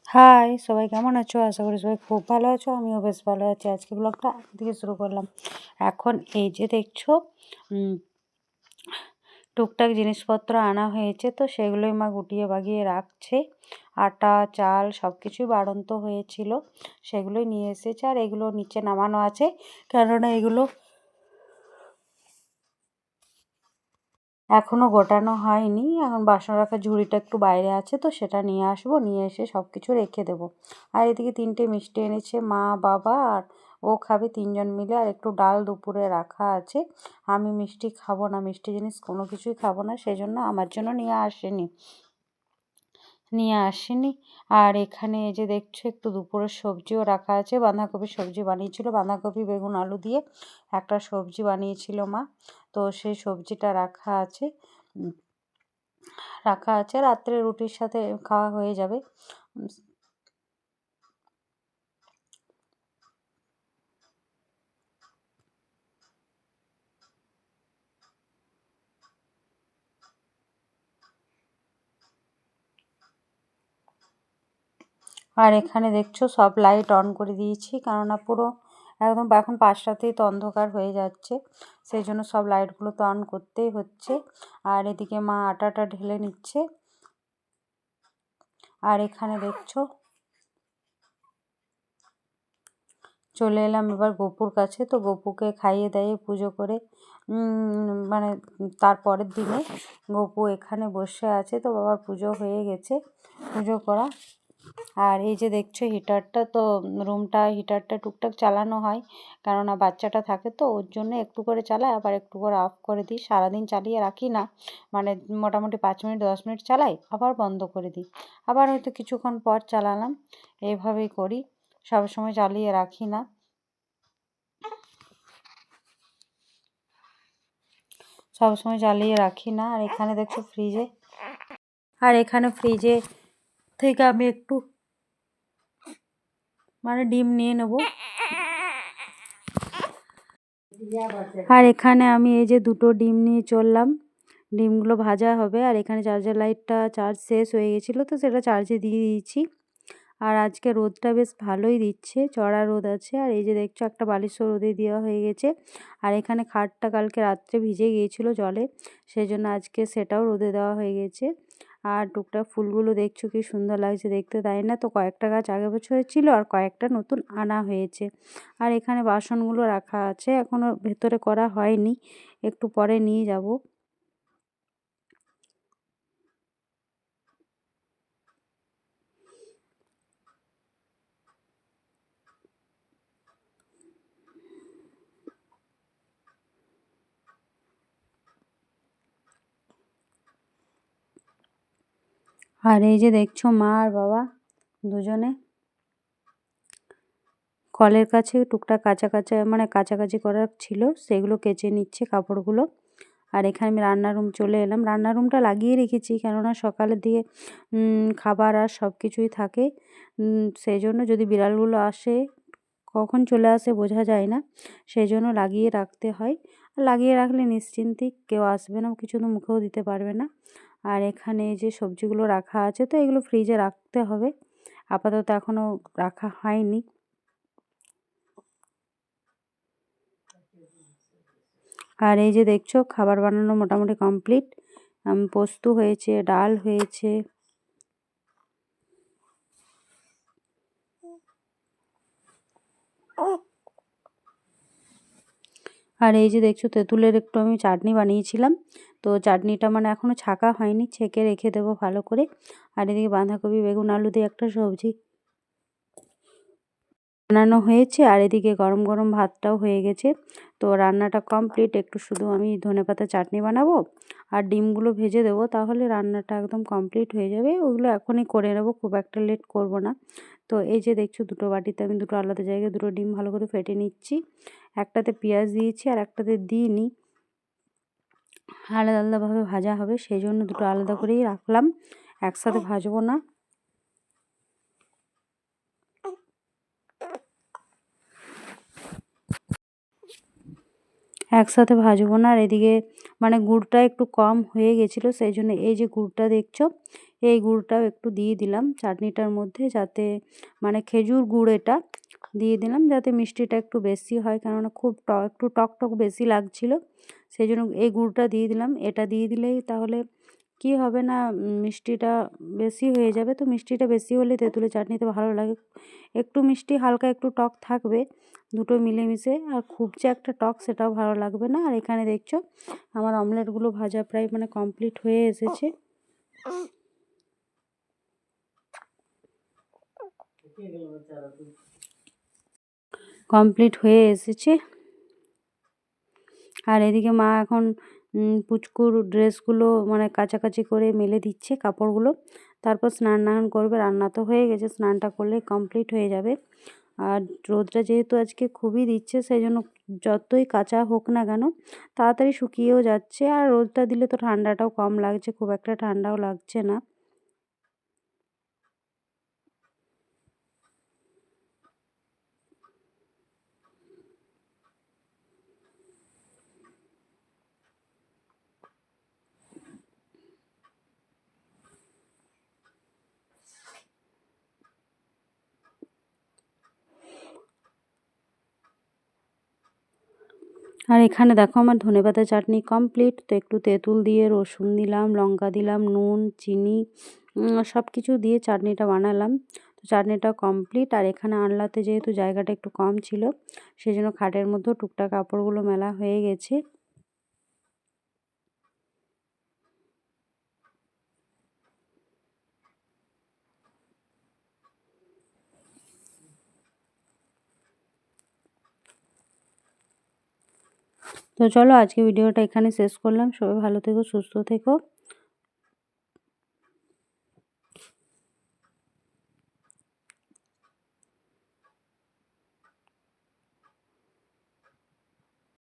High! সবাই কেমন আছো? আশা করি সবাই খুব ভালো আছো। আমিও বেশ ভালো আছি। আজকে ব্লগটা এখন থেকে শুরু করলাম। এখন এই যে দেখছো উম টুকটাক জিনিসপত্র আনা হয়েছে, তো সেগুলোই মা গুটিয়ে বাগিয়ে রাখছে। আটা, চাল সবকিছুই বাড়ন্ত হয়েছিল, সেগুলোই নিয়ে এসেছে। আর এগুলো নিচে নামানো আছে, কেননা এগুলো এখনো গোটানো হয়নি। এখন বাসন রাখার ঝুড়িটা একটু বাইরে আছে, তো সেটা নিয়ে আসবো, নিয়ে এসে সব কিছু রেখে দেবো। আর এদিকে 3টে মিষ্টি এনেছে মা, বাবা আর ও খাবে 3জন মিলে। আর একটু ডাল দুপুরে রাখা আছে। আমি মিষ্টি খাবো না, মিষ্টি জিনিস কোনো কিছুই খাবো না, সেজন্য আমার জন্য নিয়ে আসেনি। আর এখানে এই যে দেখছো একটু দুপুরের সবজিও রাখা আছে। বাঁধাকপির সবজি বানিয়েছিল, বাঁধাকপি বেগুন আলু দিয়ে একটা সবজি বানিয়েছিল মা, তো সেই সবজিটা উম, রাখা আছে। রাত্রে রুটির সাথে খাওয়া হয়ে যাবে। উম, আর এখানে দেখছো সব লাইট অন করে দিয়েছি, কেননা পুরো একদম এখন 5টাতেই তো অন্ধকার হয়ে যাচ্ছে, সেই জন্য সব লাইটগুলো তো অন করতেই হচ্ছে। আর এদিকে মা আটাটা ঢেলে নিচ্ছে। আর এখানে দেখছো চলে এলাম এবার গপুর কাছে। তো গপুকে খাইয়ে দাইয়ে পুজো করে মানে তার পরের দিনে গপু এখানে বসে আছে। তো বাবার পুজো হয়ে গেছে, পুজো করা। আর এই যে দেখছো হিটারটা, তো হিটারটা টুকটাক চালানো হয়, কেননা বাচ্চাটা থাকে তো ওর জন্য একটু করে চালাই, আবার একটু করে অফ করে দিই। সারাদিন চালিয়ে রাখি না, মানে মোটামুটি 5 মিনিট 10 মিনিট চালাই, আবার বন্ধ করে দিই, আবার হয়তো কিছুক্ষণ পর চালালাম, এইভাবেই করি। সবসময় চালিয়ে রাখি না। সবসময় জ্বালিয়ে রাখি না। আর এখানে দেখছো ফ্রিজে থেকে আমি একটু মানে ডিম নিয়ে নেব। আর এখানে আমি এই যে 2টো ডিম নিয়ে চললাম, ডিমগুলো ভাজা হবে। আর এখানে চার্জার লাইটটা চার্জ শেষ হয়ে গেছিলো, তো সেটা চার্জে দিয়ে দিয়েছি। আর আজকে রোদটা বেশ ভালোই দিচ্ছে, চড়া রোদ আছে। আর এই যে দেখছো একটা বালিশও রোদে দেওয়া হয়ে গেছে। আর এখানে খাটটা কালকে রাত্রে ভিজে গিয়েছিলো জলে, সেই জন্য আজকে সেটাও রোদে দেওয়া হয়ে গেছে। আর টুকটাক ফুলগুলো দেখছো কি সুন্দর লাগছে দেখতে, তাই না? তো কয়েকটা গাছ আগের বছরের ছিল, আর কয়েকটা নতুন আনা হয়েছে। আর এখানে বাসনগুলো রাখা আছে, এখনও ভেতরে করা হয়নি, একটু পরে নিয়ে যাব। আর এই যে দেখছো মা আর বাবা দুজনে কলের কাছে টুকটাক কাচাকাচি করার ছিল, সেগুলো কেচে নিচ্ছে কাপড়গুলো। আর এখানে আমি রান্নার রুম চলে এলাম। রান্নার রুমটা লাগিয়ে রেখেছি, কেননা সকালের দিকে খাবার আর সব কিছুই থাকে। সেই জন্য যদি বিড়ালগুলো আসে, কখন চলে আসে বোঝা যায় না, সেই জন্য লাগিয়ে রাখতে হয়। আর লাগিয়ে রাখলে নিশ্চিন্তে কেউ আসবে না, কিছু তো মুখেও দিতে পারবে না। আর এখানে যে সবজিগুলো রাখা আছে, তো এগুলো ফ্রিজে রাখতে হবে, আপাতত এখনও রাখা হয়নি। আর এই যে দেখছো খাবার বানানো মোটামুটি কমপ্লিট। পোস্ত হয়েছে, ডাল হয়েছে। আর এই যে দেখছো তেঁতুলের একটু আমি চাটনি বানিয়েছিলাম, তো চাটনিটা মানে এখনও ছাঁকা হয়নি, ছেঁকে রেখে দেবো ভালো করে। আর এদিকে বাঁধাকপি বেগুন আলু দিয়ে একটা সবজি বানানো হয়েছে। আর এদিকে গরম গরম ভাতটাও হয়ে গেছে। তো রান্নাটা কমপ্লিট, একটু শুধু আমি ধনেপাতা চাটনি বানাবো আর ডিমগুলো ভেজে দেবো, তাহলে রান্নাটা একদম কমপ্লিট হয়ে যাবে। ওগুলো এখনই করে নেবো, খুব একটা লেট করব না। তো এই যে দেখছো 2টো বাটিতে আমি 2টো আলাদা জায়গায় 2টো ডিম ভালো করে ফেটে নিচ্ছি। একটাতে পেঁয়াজ দিয়েছি আর একটাতে দিইনি, আলাদা আলাদাভাবে ভাজা হবে, সেই জন্য 2টো আলাদা করেই রাখলাম, একসাথে ভাজবো না। একসাথে ভাজবো না। আর এদিকে মানে গুড়টা একটু কম হয়ে গেছিলো, সেই জন্য এই যে গুড়টা দেখছো, এই গুড়টাও একটু দিয়ে দিলাম চাটনিটার মধ্যে, যাতে মানে খেজুর গুড় এটা দিয়ে দিলাম যাতে মিষ্টিটা একটু বেশি হয়, কেননা খুব একটু টক টক বেশি লাগছিল, সেই জন্য এই গুড়টা দিয়ে দিলাম। এটা দিয়ে দিলেই তাহলে কি হবে না, মিষ্টিটা বেশি হয়ে যাবে। তো মিষ্টিটা বেশি হলে তেঁতুলের চাটনিতে ভালো লাগে। একটু মিষ্টি হালকা একটু টক থাকবে, দুটো মিলেমিশে। আর খুব যে একটা টক সেটাও ভালো লাগবে না। আর এখানে দেখছো আমার অমলেটগুলো ভাজা প্রায় মানে কমপ্লিট হয়ে এসেছে। কমপ্লিট হয়ে এসেছে। আর এদিকে মা এখন পুচকুর ড্রেসগুলো মানে কাচাকাচি করে মেলে দিচ্ছে কাপড়গুলো, তারপর স্নান টান করবে। রান্না তো হয়ে গেছে, স্নানটা করলে কমপ্লিট হয়ে যাবে। আর রোদটা যেহেতু আজকে খুবই দিচ্ছে, সেই জন্য যতই কাঁচা হোক না কেন তাড়াতাড়ি শুকিয়েও যাচ্ছে। আর রোদটা দিলে তো ঠান্ডাটাও কম লাগছে, খুব একটা ঠান্ডাও লাগছে না। আর এখানে দেখো আমার ধনেপাতা চাটনি কমপ্লিট। তো একটু তেঁতুল দিয়ে রসুন দিলাম, লঙ্কা দিলাম, নুন, চিনি সব কিছু দিয়ে চাটনিটা বানালাম। তো চাটনিটা কমপ্লিট। আর এখানে আনলাতে যেহেতু জায়গাটা একটু কম ছিল, সেই জন্য খাটের মধ্যেও টুকটাক কাপড়গুলো মেলা হয়ে গেছে। তো চলো আজকে ভিডিওটা এখানে শেষ করলাম। সবাই ভালো থেকো, সুস্থ থেকো।